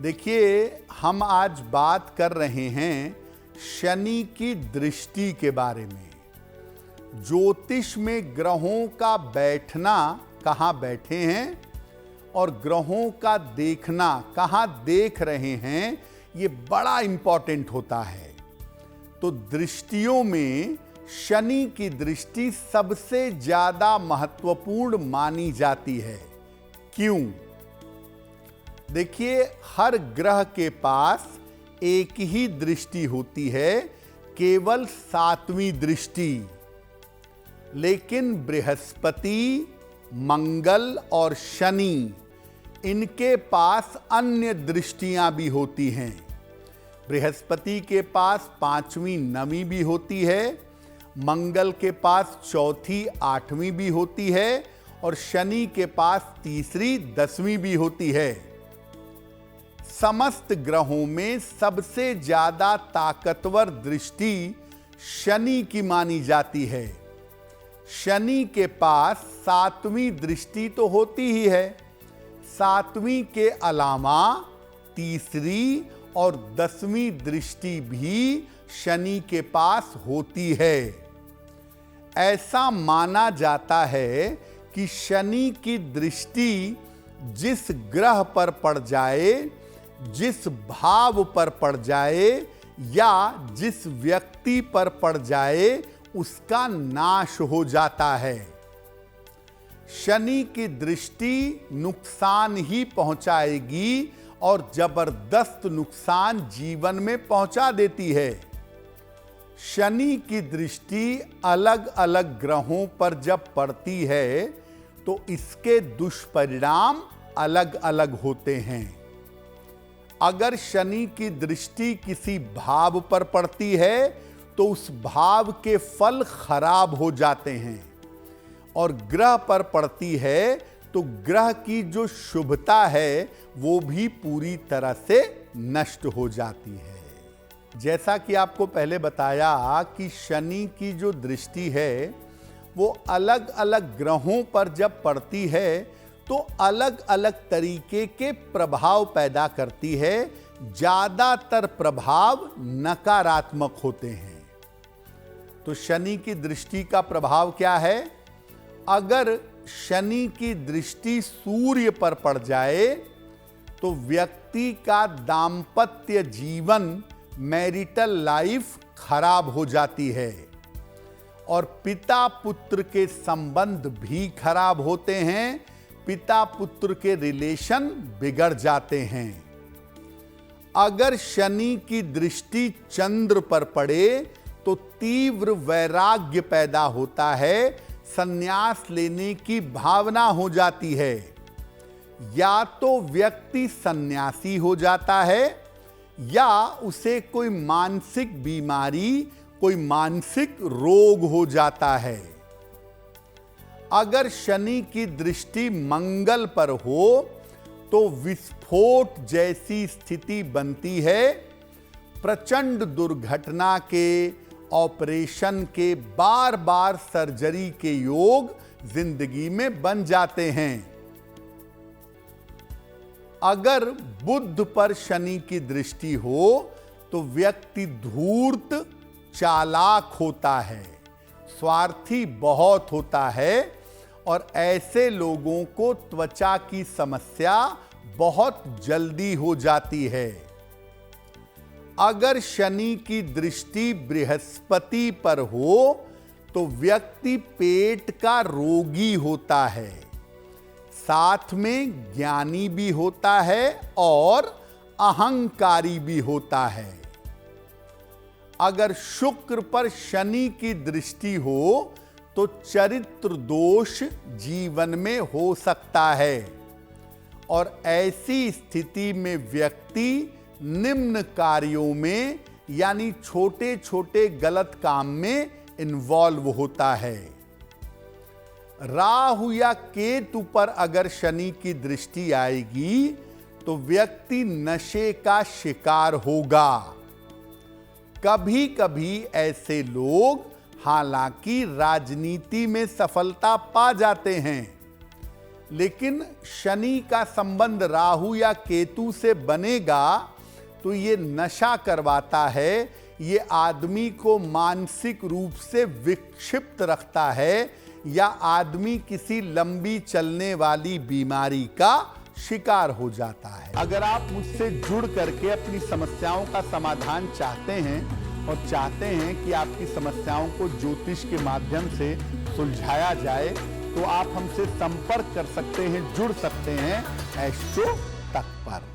देखिए, हम आज बात कर रहे हैं शनि की दृष्टि के बारे में। ज्योतिष में ग्रहों का बैठना, कहाँ बैठे हैं, और ग्रहों का देखना, कहाँ देख रहे हैं, ये बड़ा इंपॉर्टेंट होता है। तो दृष्टियों में शनि की दृष्टि सबसे ज्यादा महत्वपूर्ण मानी जाती है। क्यों? देखिए, हर ग्रह के पास एक ही दृष्टि होती है, केवल 7वीं दृष्टि। लेकिन बृहस्पति, मंगल और शनि, इनके पास अन्य दृष्टियां भी होती हैं। बृहस्पति के पास 5वीं 9वीं भी होती है, मंगल के पास 4थी 8वीं भी होती है, और शनि के पास 3री 10वीं भी होती है। समस्त ग्रहों में सबसे ज्यादा ताकतवर दृष्टि शनि की मानी जाती है। शनि के पास 7वीं दृष्टि तो होती ही है, 7वीं के अलावा 3री और 10वीं दृष्टि भी शनि के पास होती है। ऐसा माना जाता है कि शनि की दृष्टि जिस ग्रह पर पड़ जाए, जिस भाव पर पड़ जाए या जिस व्यक्ति पर पड़ जाए, उसका नाश हो जाता है। शनि की दृष्टि नुकसान ही पहुंचाएगी और जबरदस्त नुकसान जीवन में पहुंचा देती है। शनि की दृष्टि अलग अलग ग्रहों पर जब पड़ती है तो इसके दुष्परिणाम अलग अलग होते हैं। अगर शनि की दृष्टि किसी भाव पर पड़ती है तो उस भाव के फल खराब हो जाते हैं, और ग्रह पर पड़ती है तो ग्रह की जो शुभता है वो भी पूरी तरह से नष्ट हो जाती है। जैसा कि आपको पहले बताया कि शनि की जो दृष्टि है वो अलग अलग ग्रहों पर जब पड़ती है तो अलग अलग तरीके के प्रभाव पैदा करती है। ज्यादातर प्रभाव नकारात्मक होते हैं। तो शनि की दृष्टि का प्रभाव क्या है? अगर शनि की दृष्टि सूर्य पर पड़ जाए तो व्यक्ति का दांपत्य जीवन, मैरिटल लाइफ खराब हो जाती है, और पिता पुत्र के संबंध भी खराब होते हैं। पिता पुत्र के रिलेशन बिगड़ जाते हैं। अगर शनि की दृष्टि चंद्र पर पड़े तो तीव्र वैराग्य पैदा होता है, संन्यास लेने की भावना हो जाती है। या तो व्यक्ति सन्यासी हो जाता है या उसे कोई मानसिक बीमारी, कोई मानसिक रोग हो जाता है। अगर शनि की दृष्टि मंगल पर हो तो विस्फोट जैसी स्थिति बनती है। प्रचंड दुर्घटना के, ऑपरेशन के, बार बार सर्जरी के योग जिंदगी में बन जाते हैं। अगर बुध पर शनि की दृष्टि हो तो व्यक्ति धूर्त, चालाक होता है, स्वार्थी बहुत होता है, और ऐसे लोगों को त्वचा की समस्या बहुत जल्दी हो जाती है। अगर शनि की दृष्टि बृहस्पति पर हो तो व्यक्ति पेट का रोगी होता है, साथ में ज्ञानी भी होता है और अहंकारी भी होता है। अगर शुक्र पर शनि की दृष्टि हो तो चरित्र दोष जीवन में हो सकता है, और ऐसी स्थिति में व्यक्ति निम्न कार्यों में, यानी छोटे छोटे गलत काम में इन्वॉल्व होता है। राहु या केतु पर अगर शनि की दृष्टि आएगी तो व्यक्ति नशे का शिकार होगा। कभी कभी ऐसे लोग हालांकि राजनीति में सफलता पा जाते हैं, लेकिन शनि का संबंध राहु या केतु से बनेगा तो ये नशा करवाता है, ये आदमी को मानसिक रूप से विक्षिप्त रखता है, या आदमी किसी लंबी चलने वाली बीमारी का शिकार हो जाता है। अगर आप मुझसे जुड़ करके अपनी समस्याओं का समाधान चाहते हैं और चाहते हैं कि आपकी समस्याओं को ज्योतिष के माध्यम से सुलझाया जाए, तो आप हमसे संपर्क कर सकते हैं, जुड़ सकते हैं एस्ट्रो तक पर।